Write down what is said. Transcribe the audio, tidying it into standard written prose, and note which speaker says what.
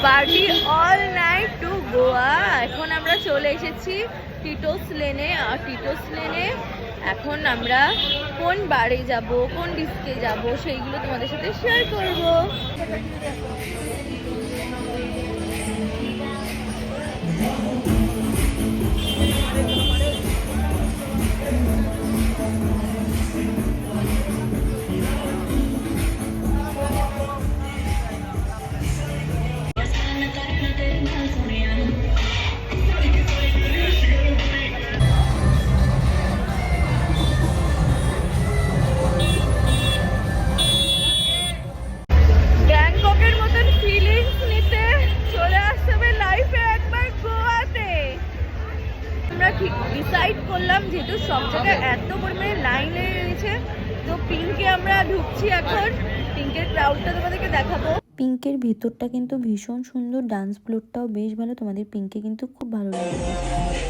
Speaker 1: Party all night to Goa. এখন আমরা চলে এসেছি টিটোস লেনে। আর টিটোস লেনে এখন আমরা কোন বারে যাব, কোন ডিস্কে যাব, সেইগুলো তোমাদের সাথে শেয়ার করব। গ্যাংটকের মতন ফিলিংস নিতে চলে আসতে হবে লাইফে একবার গোয়াতে। আমরা ঠিক ডিসাইড করলাম, যেহেতু সব জায়গায় এত পরিমাণে লাইন লেগে গেছে, তো পিঙ্কে আমরা ঢুকছি এখন। পিঙ্কের ক্রাউডটা তোমাদেরকে দেখাবো।
Speaker 2: পিঙ্কের ভিতরটা কিন্তু ভীষণ সুন্দর, ডান্স ফ্লোরটাও বেশ ভালো, তোমাদের পিঙ্কে কিন্তু খুব ভালো লাগবে।